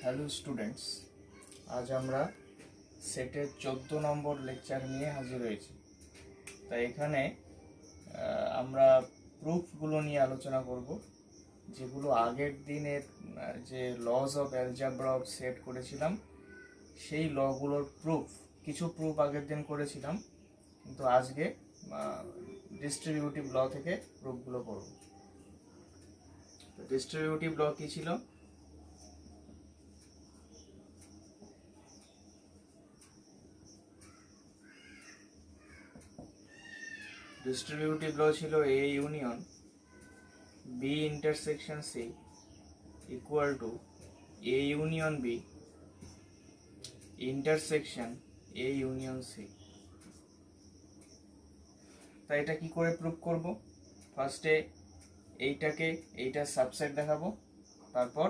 Hello students, আজ আমরা সেটের 14 নম্বর লেকচার নিয়ে হাজির হয়েছি। তাই এখানে আমরা প্রুফগুলো নিয়ে আলোচনা করব, যেগুলো আগের দিনের যে lodge of algebra of set করেছিলাম সেই লগুলোর প্রুফ। কিছু প্রুফ আগের দিন করেছিলাম, কিন্তু আজকে ডিস্ট্রিবিউটিভ ল থেকে প্রুফগুলো করব। ডিস্ট্রিবিউটিভ ল কী ছিল? ডিস্ট্রিবিউটিভ ল ছিল A union B intersection C equal to A union B intersection A union C। তাই এটা কি করে প্রুভ করব? ফার্স্টে এইটার সাবসেট দেখাবো, তারপর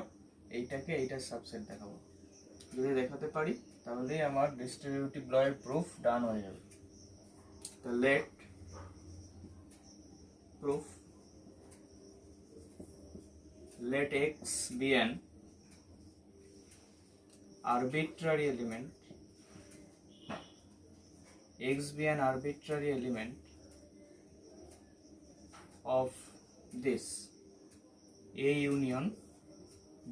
এইটার সাবসেট দেখাবো। যদি দেখাতে পারি তাহলেই আমার ডিস্ট্রিবিউটিভ ল এর প্রুফ ডান হয়ে যাবে। তো late proof, let x be an arbitrary element, x be an arbitrary element of this A union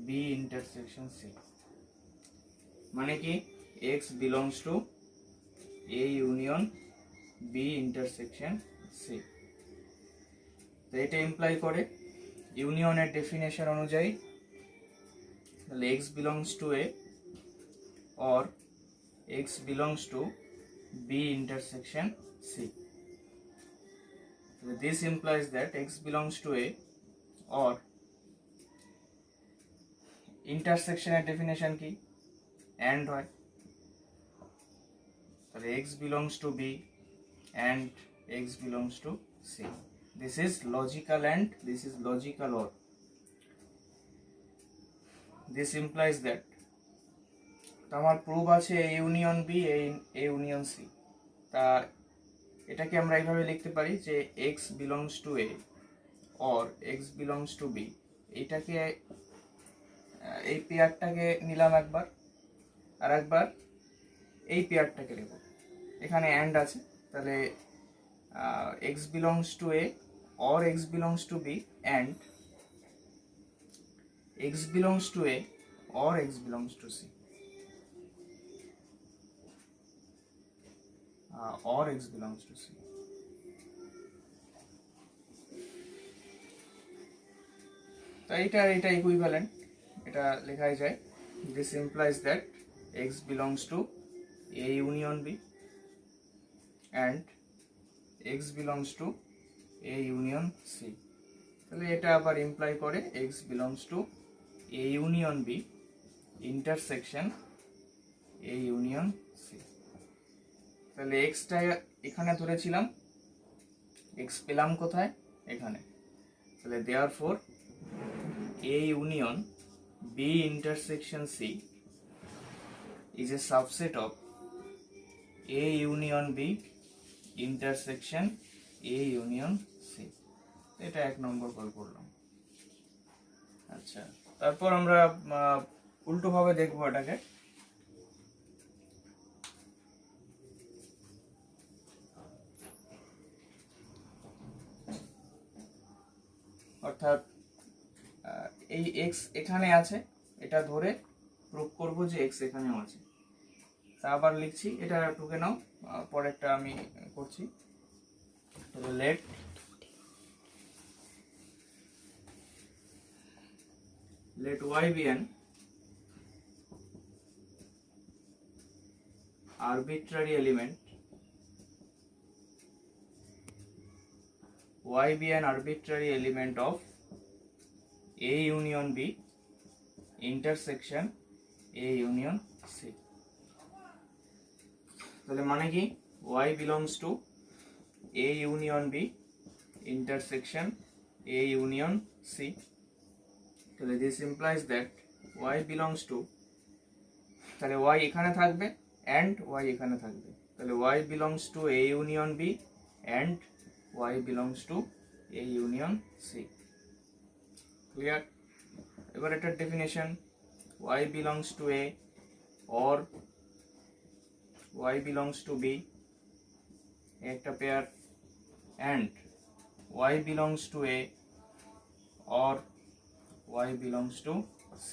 B intersection C। মানে কি x belongs to A union B intersection C। তো এটা ইমপ্লাই করে ইউনিয়নের ডেফিনেশন অনুযায়ী তাহলে x belongs to A or x belongs to B intersection C. So this implies that x belongs to A or ইন্টারসেকশনের definition কি? And হয়, তাহলে x belongs to B and x belongs to C. This is logical and this is logical or. This implies that আমার proof আছে A union B A union C। তা এটাকে আমরা এইভাবে লিখতে পারি যে x belongs to A or x belongs to B। এইটাকে এই পেয়ারটাকে নিলাম একবার, আর একবার এই পেয়ারটাকে নেব। এখানে অ্যান্ড আছে, তাহলে x belongs to A or x belongs to B and x belongs to A or x belongs to C or x belongs to C। তো এটা ইকুইভ্যালেন্ট, এটা লেখাই যায়। This implies that x belongs to A union B and x belongs to A union C। তাহলে এটা আবার imply করে x belongs to A union B intersection A union C। তাহলে xটা এখানে ধরেছিলাম, x পেলাম কোথায়? এখানে। তাহলে therefore A union B intersection C is a subset of A union B intersection A union C। এটা এক নম্বর কল করলাম। আচ্ছা, তারপর আমরা উল্টো ভাবে দেখবো এটাকে। অর্থাৎ এই x এখানে আছে, এটা ধরে প্রুভ করব যে x এখানেও আছে। তা আবার লিখছি, এটা টুকে নাও, পরেরটা আমি করছি। Let y be an arbitrary element, y be an arbitrary element of A union B intersection A union C। তাহলে মানে কি y belongs to A union B intersection A union C। তাহলে this implies that y belongs to, তাহলে y এখানে থাকবে and y এখানে থাকবে, তাহলে y belongs to A union B and y belongs to A union C। Clear? এবার এটার definition y belongs to a or y belongs to b একটা pair, and y belongs to a or y belongs to c।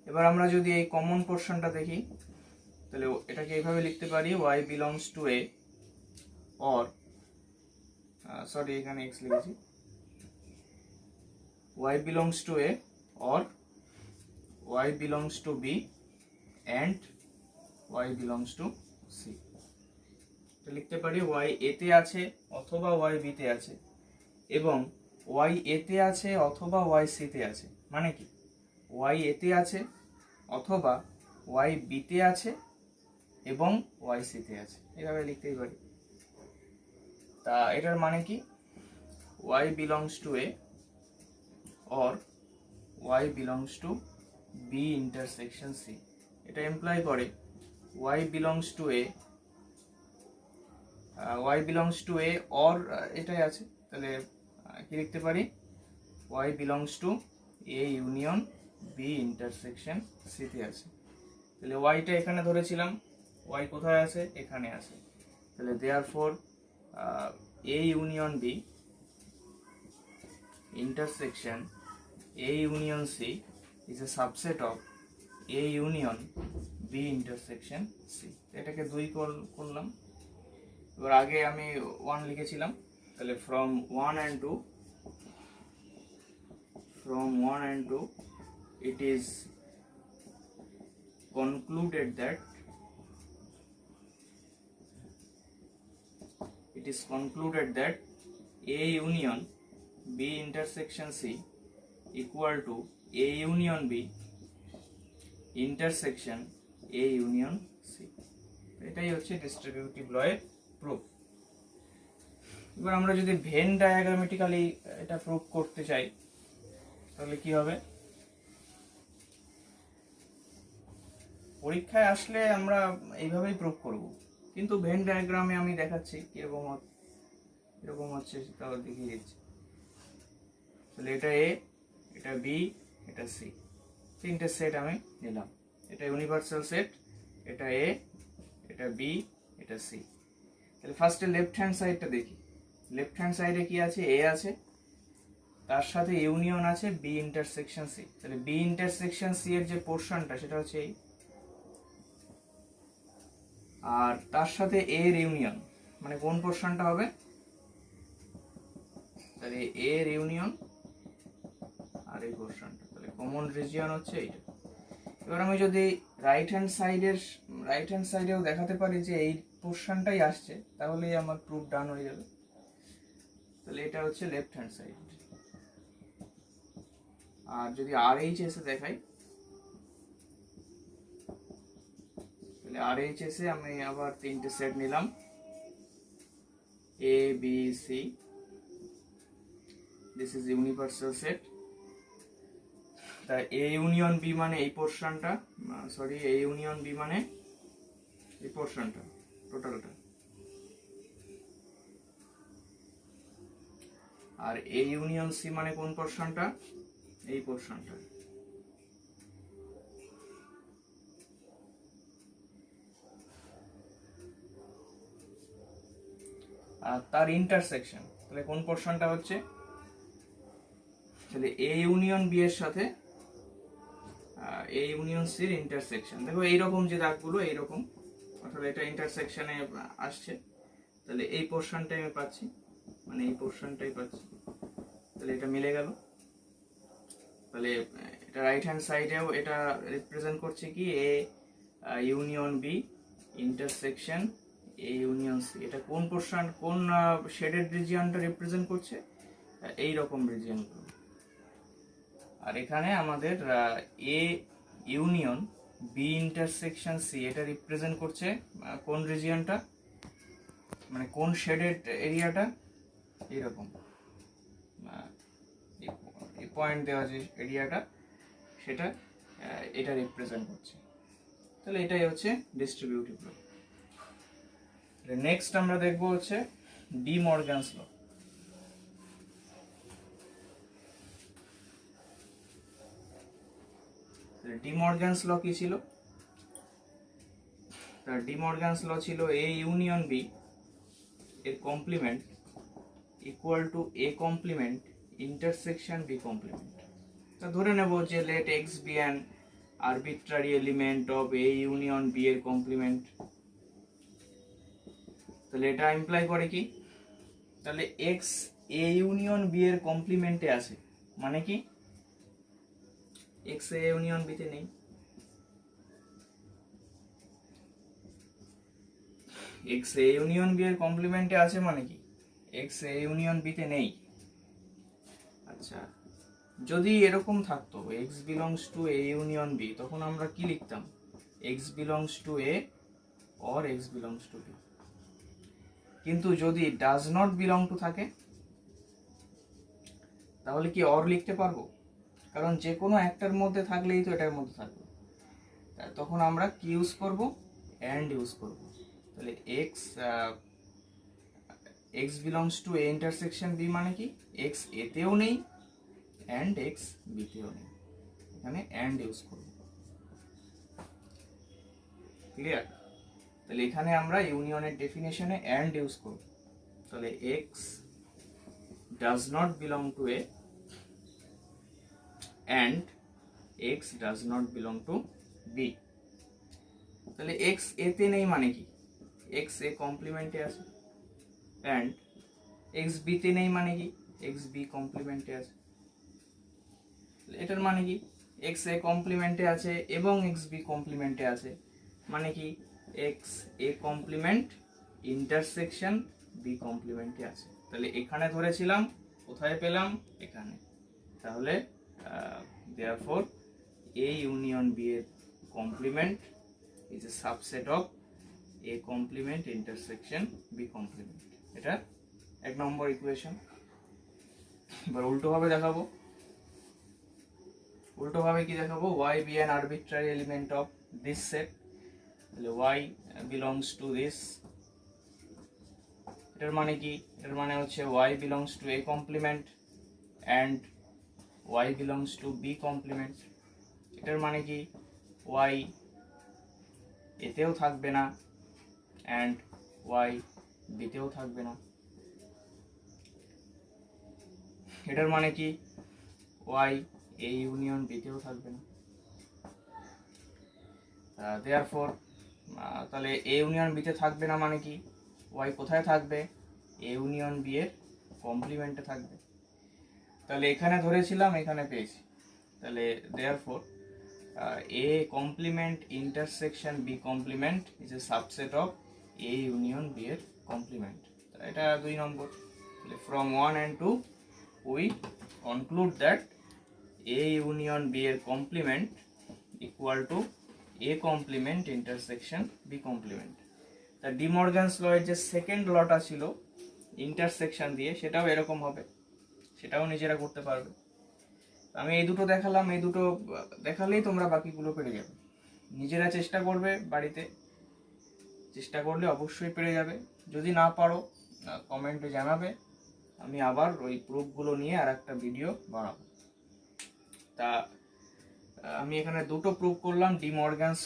এবার আমরা যদি এই common পোরশনটা দেখি তাহলে এটাকে এইভাবে লিখতে পারি y belongs to a or sorry এখানে x লিখেছি, y belongs to a or y belongs to b and y belongs to c। তো লিখতে পারি y a তে আছে অথবা y b তে আছে এবং y a তে আছে অথবা y c তে আছে। মানে কি y a তে আছে অথবা y b তে আছে এবং y c তে আছে, এভাবে লিখতেই পারি। তা এটার মানে কি y belongs to a or y belongs to b intersection c। এটা এমপ্লয় করে y belongs to a or এটাই আছে, তাহলে কি লিখতে পারি y belongs to a union b intersection c তে আছে। তাহলে y টা এখানে ধরেছিলাম, y কোথায় আছে এখানে আছে, তাহলে therefore a union b intersection a union c is a subset of a union b intersection c। এটাকে 2 করলাম। এবার আগে আমি 1 লিখেছিলাম, তাহলে from 1 and 2 it is concluded that a union b intersection c equal to a union b intersection a union c। এটাই হচ্ছে distributive ল এর প্রুফ। এবার আমরা যদি ভেন ডায়াগ্রামেটিক্যালি এটা প্রুফ করতে চাই তাহলে কি হবে, পরীক্ষায় আসলে আমরা এইভাবেই প্রুফ করব, কিন্তু ভেন ডায়াগ্রামে আমি দেখাচ্ছি কিরকম হচ্ছে তাহলে দেখিয়ে দিচ্ছি। তাহলে এটা এ, এটা বি, এটা সি, তিনটে সেট আমি নিলাম। এটা ইউনিভার্সাল সেট, এটা এ, এটা বি, এটা সি। তাহলে ফার্স্টে লেফট হ্যান্ড সাইডটা দেখি। লেফট হ্যান্ড সাইডে কি আছে, এ আছে, তার সাথে ইউনিয়ন আছে বি ইন্টারসেকশন সি। তাহলে বি ইন্টারসেকশন সি এর যে পোরশনটা সেটা হচ্ছে এই, আর তার সাথে এ এর ইউনিয়ন মানে কোন পোরশনটা হবে, তাহলে এ এর ইউনিয়ন আর এই পোরশনটা, তাহলে কমন রিজিয়ন হচ্ছে এইটা। এবার আমি যদি রাইট হ্যান্ড সাইডেও দেখাতে পারি যে এই পোরশনটাই আসছে, তাহলেই আমার প্রুফ ডান হয়ে যাবে। তাহলে এটা হচ্ছে লেফট হ্যান্ড সাইড। আর যদি আর এইচ এসে দেখাই, তাহলে আর এইচ এসে আমি আবার তিনটে সেট নিলাম, A B C, this is universal set. তা এ ইউনিয়ন বি মানে এই পোরশনটা, সরি এ ইউনিয়ন বি মানে এই পোরশনটা টোটালটা, আর এ ইউনিয়ন সি মানে কোন পোরশনটা, এই পোরশনটা। আর তার ইন্টারসেকশন, তাহলে কোন পোরশনটা হচ্ছে, তাহলে এ ইউনিয়ন বি এর সাথে এ ইউনিয়ন সির ইন্টারসেকশন। দেখো এইরকম যে দাগগুলো এইরকম, অর্থাৎ এটা ইন্টারসেকশনে আসছে, তাহলে এই পোরশনটাই আমি পাচ্ছি, মানে এই পোরশনটাই পাচ্ছি, তাহলে এটা মিলে গেল। তাহলে এটা রাইট হ্যান্ড সাইডেও এটা রিপ্রেজেন্ট করছে কি A union B intersection A union C. এটা কোন পোরশন, কোন শেডেড রিজিয়নটা রিপ্রেজেন্ট করছে, এই রকম রিজিয়নগুলো। আর এখানে আমাদের A union B intersection C, এটা রিপ্রেজেন্ট করছে কোন রিজিয়নটা, মানে কোন শেডেড এরিয়াটা, এইরকম এই পয়েন্ট দেওয়া যে এরিয়াটা সেটা এটা রিপ্রেজেন্ট করছে। তাহলে এটাই হচ্ছে ডিস্ট্রিবিউটিভ ল। নেক্সট আমরা দেখব হচ্ছে ডি মর্গ্যানস ল। ডিমর্গ্যানস ল কি ছিল? তার ডিমর্গ্যানস ল ছিল এ ইউনিয়ন বি এর complement equal to A complement intersection B complement. তা ধরে নেব যে let x be an arbitrary element of A union B এর কমপ্লিমেন্ট। তাহলে এটা ইমপ্লাই করে কি? তাহলে এক্স এ ইউনিয়ন বি এর কমপ্লিমেন্টে আছে, মানে কি এক্স এ ইউনিয়ন বি তে নেই। এক্স এ ইউনিয়ন বি এর কমপ্লিমেন্টে আছে মানে কি এক্স এ ইউনিয়ন বি তে নেই। আচ্ছা, যদি এরকম থাকতো x belongs to A union B, তখন আমরা কি লিখতাম? X belongs to A or x belongs to B. কিন্তু যদি ডাজ নট বিলং টু থাকে তাহলে কি অর লিখতে পারবো? কারণ যে কোনো একটার মধ্যে থাকলেই তো এটার মধ্যে থাকবে। তখন আমরা কি ইউজ করব? অ্যান্ড ইউজ করব। তাহলে x x belongs to A intersection B মানে কি এক্স এতেও নেই অ্যান্ড এক্স বিতেও নেই, এখানে অ্যান্ড ইউজ করব। ক্লিয়ার? তাহলে এখানে আমরা ইউনিয়নের ডেফিনেশনে অ্যান্ড ইউজ করব। তাহলে x does not belong to A and x does not belong to B. তাহলে এক্স এতে নেই মানে কি এক্স এ কমপ্লিমেন্টে আছে, অ্যান্ড এক্স বিতে নেই মানে কি এক্স বি কমপ্লিমেন্টে আছে। এটার মানে কি এক্স এ কমপ্লিমেন্টে আছে এবং এক্স বি কমপ্লিমেন্টে আছে, মানে কি x A complement intersection B কমপ্লিমেন্টে আছে। তাহলে এখানে ধরেছিলাম, কোথায় পেলাম? এখানে। তাহলে therefore A union B এর complement is a subset of A complement intersection B complement। এটা এক নম্বর ইকুয়েশন। এবার উল্টোভাবে দেখাবো। উল্টোভাবে কি দেখাবো? y be an arbitrary element of this set, তাহলে y belongs to this। এটার মানে কি? এটার মানে হচ্ছে y belongs to A complement and y belongs to B complement। এটার মানে কি y এতেও থাকবে না and y বিতেও থাকবে না। এটার মানে কি y a ইউনিয়ন বিতেও থাকবে না। therefore তাহলে a ইউনিয়ন বিতে থাকবে না মানে কি y কোথায় থাকবে? a ইউনিয়ন b এর কমপ্লিমেন্টে থাকবে। তাহলে এখানে ধরেছিলাম, এখানে পেয়েছি। তাহলে therefore A complement intersection B complement is a subset of A union B এর complement। এটা 2 নম্বর। তাহলে from 1 and 2 we conclude that A union B এর complement equal to A complement intersection B complement। তা ডিমর্গানস ল এর যে second লটা ছিল intersection দিয়ে, সেটাও এরকম হবে, সেটাও নিজেরা করতে পারবে। আমি এই দুটো দেখালাম, এই দুটো দেখালেই তোমরা বাকিগুলো পেরে যাবে। নিজেরা চেষ্টা করবে, বাড়িতে চেষ্টা করলে অবশ্যই পেরে যাবে। যদি না পারো কমেন্টে জানাবে, আমি আবার ওই প্রুফগুলো নিয়ে আর একটা ভিডিও বানাবো। তা আমি এখানে দুটো প্রুফ করলাম ডিমর্গানস